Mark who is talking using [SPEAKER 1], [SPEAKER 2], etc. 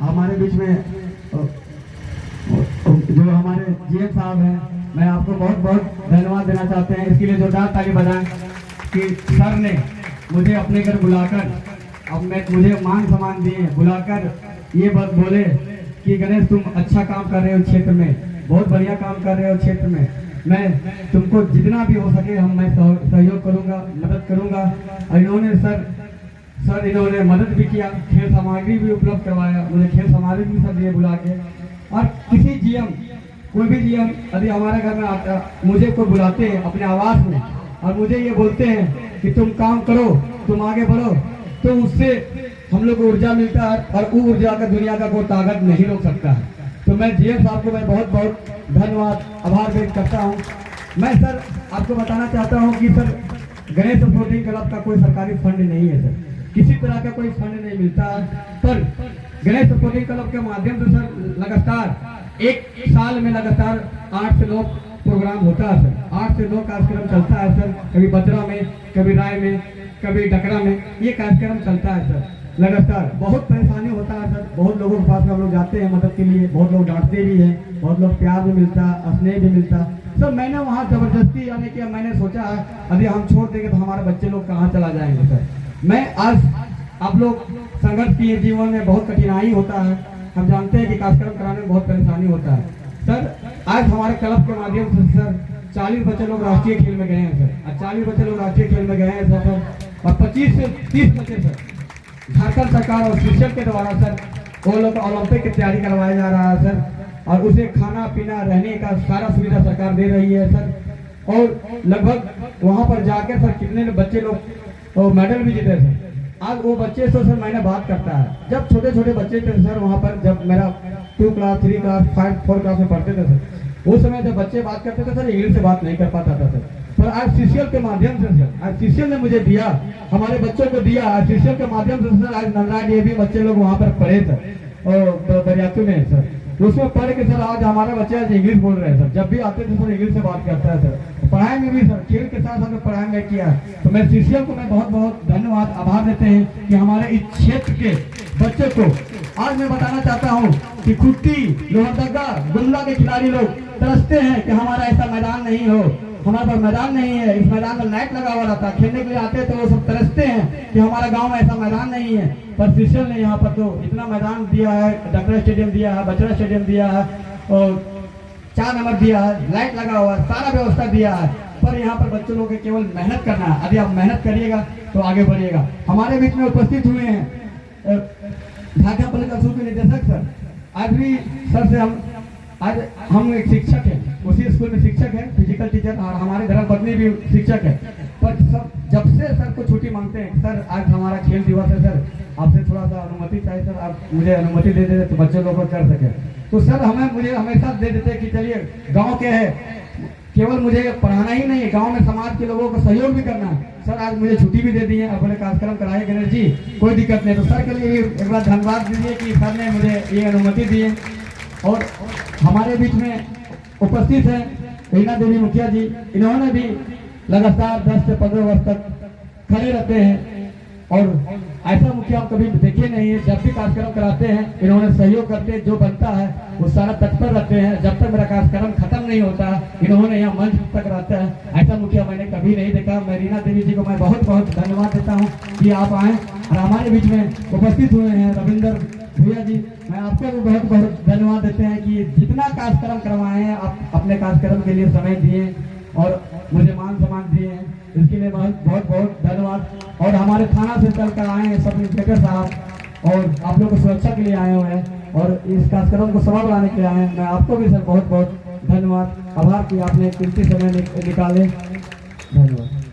[SPEAKER 1] हमारे बीच में जो हमारे जीएम साहब हैं, मैं आपको बहुत बहुत धन्यवाद देना चाहते हैं। इसके लिए जोरदार ताली बजाएं कि सर ने मुझे अपने घर बुलाकर मुझे मान सम्मान दिए, बुलाकर ये बात बोले कि गणेश तुम अच्छा काम कर रहे हो क्षेत्र में, बहुत बढ़िया काम कर रहे हो क्षेत्र में, मैं तुमको जितना भी हो सके मैं सहयोग करूंगा, मदद करूंगा। और इन्होंने मदद भी किया, खेल सामग्री भी उपलब्ध करवाया, मुझे खेल सामग्री भी सब दिए बुला के। और किसी जीएम, कोई भी जीएम यदि हमारे घर में आता, मुझे कोई बुलाते हैं अपने आवास में और मुझे ये बोलते हैं कि तुम काम करो, तुम आगे बढ़ो, तो उससे हम लोग को ऊर्जा मिलता है और वो ऊर्जा का दुनिया का कोई ताकत नहीं रोक सकता है। तो मैं जीएम साहब को मैं बहुत बहुत धन्यवाद, आभार व्यक्त करता हूँ। मैं सर आपको बताना चाहता हूँ कि सर गणेश स्पोर्टिंग क्लब का कोई सरकारी फंड नहीं है सर, किसी तरह का कोई फंड नहीं मिलता है। पर गणेश स्पोर्टिंग क्लब के माध्यम से सर लगातार एक साल में लगातार 8 से 9 प्रोग्राम होता है सर, 8 से 9 कार्यक्रम चलता है सर। कभी बजरा में, कभी राय में, कभी डकरा में, ये कार्यक्रम चलता है सर लगातार। बहुत परेशानी होता है सर, बहुत लोगों के पास हम लोग जाते हैं मदद के लिए, बहुत लोग डांटते भी हैं, बहुत लोग प्यार भी मिलता, स्नेह भी मिलता सर। मैंने वहाँ जबरदस्ती यानी कि मैंने सोचा है यदि हम छोड़ देंगे तो हमारे बच्चे लोग कहाँ चला जाएंगे सर। मैं आज आप लोग संघर्ष किए, जीवन में बहुत कठिनाई होता है, हम जानते हैं कि कार्यक्रम कराने में बहुत परेशानी होता है सर। आज हमारे क्लब के माध्यम से सर 40 बच्चे लोग राष्ट्रीय खेल में गए हैं सर, और 40 बच्चे लोग राष्ट्रीय खेल में गए हैं सर, और 25 से 30 बच्चे सर झारखंड सरकार और शिक्षक के द्वारा सर वो लोग ओलंपिक की तैयारी करवाया जा रहा है सर, और उसे खाना पीना रहने का सारा सुविधा सरकार दे रही है सर। और लगभग वहाँ पर जाकर सर कितने बच्चे लोग मेडल भी जीते थे। आज वो बच्चे से सर मैंने बात करता है, जब छोटे छोटे बच्चे थे सर वहाँ पर, जब मेरा 2 क्लास 3 क्लास 5 4 क्लास में पढ़ते थे सर, उस समय जब बच्चे बात करते थे सर इंग्लिश से बात नहीं कर पाता था सर। पर आज सीसीएल के माध्यम से सर, आज सीसीएल ने मुझे दिया, हमारे बच्चों को दिया, आज सीसीएल के माध्यम से सर आज नंदराज ये भी बच्चे लोग वहाँ पर पढ़े सर और दरियातू में सर, उसमें पढ़ के सर आज हमारे बच्चे आज इंग्लिश बोल रहे हैं सर। जब भी आते थे सर इंग्लिश से बात करता है सर, पढ़ाई में भी सर, खेल के साथ हमने पढ़ाई में किया। तो मैं सीसीएल को मैं बहुत बहुत धन्यवाद, आभार देते हैं कि हमारे इस क्षेत्र के बच्चे को आज मैं बताना चाहता हूँ कि कुट्टी, लोहरदगा, गुमला के खिलाड़ी लोग तरसते हैं कि हमारा ऐसा मैदान नहीं हो, हमारे पास मैदान नहीं है, इस मैदान में लाइट लगा हुआ रहता, खेलने के लिए आते तो वो सब तरसते हैं कि हमारा गांव में ऐसा मैदान नहीं है। पर सीसीएल ने यहाँ पर तो इतना मैदान दिया है, डकरा स्टेडियम दिया है, बजरा स्टेडियम दिया है, और 4 नंबर दिया है, लाइट लगा हुआ है, सारा व्यवस्था दिया है। पर यहाँ पर बच्चों लोग केवल मेहनत करना है, यदि आप मेहनत करिएगा तो आगे बढ़िएगा। हमारे बीच में उपस्थित हुए हैं ढाका पब्लिक स्कूल के निदेशक सर, आज भी सर से हम एक शिक्षक हैं, उसी स्कूल में शिक्षक है, फिजिकल टीचर, और हमारे धर्म पत्नी भी शिक्षक है। पर सब जब से सर को छुट्टी मांगते हैं सर, आज हमारा खेल दिवस है सर, आपसे थोड़ा सा अनुमति चाहिए सर, आप मुझे अनुमति दे देते तो बच्चे लोग को कर सके। तो सर मुझे हमेशा दे देते कि चलिए गाँव के है, केवल मुझे पढ़ाना ही नहीं है, गांव में समाज के लोगों को सहयोग भी करना है सर। आज मुझे छुट्टी भी दे दी है, अपने कार्यक्रम कराए गणेश जी, कोई दिक्कत नहीं। तो सर के लिए एक बार धन्यवाद दीजिए कि सर ने मुझे ये अनुमति दी है। और हमारे बीच में उपस्थित है रीना देवी मुखिया जी, इन्होंने भी लगातार 10 से 15 वर्ष तक खड़े रहते हैं, और ऐसा मुखिया हम कभी देखे नहीं है। जब भी कार्यक्रम कराते हैं इन्होंने सहयोग करते हैं, जो बनता है वो सारा तत्पर रहते हैं। जब तक मेरा कार्यक्रम खत्म नहीं होता इन्होंने यहाँ मंच तक रहता है, ऐसा मुखिया मैंने कभी नहीं देखा। मैं रीना देवी जी को मैं बहुत बहुत धन्यवाद देता हूँ कि आप आए और हमारे बीच में उपस्थित हुए हैं। रविंदर भैया जी, मैं आपको भी बहुत बहुत धन्यवाद देते हैं कि जितना कार्यक्रम करवाए हैं, आप अपने कार्यक्रम के लिए समय दिए और मुझे मान सम्मान दिए हैं, इसके लिए बहुत बहुत धन्यवाद। और हमारे थाना से चल कर आए हैं सब इंस्पेक्टर साहब, और आप लोग को सुरक्षा के लिए आए हुए हैं और इस कार्यक्रम को सफल बनाने के लिए आए हैं। मैं आपको भी सर बहुत बहुत धन्यवाद, आभार कि आपने कीमती समय निकाले। धन्यवाद।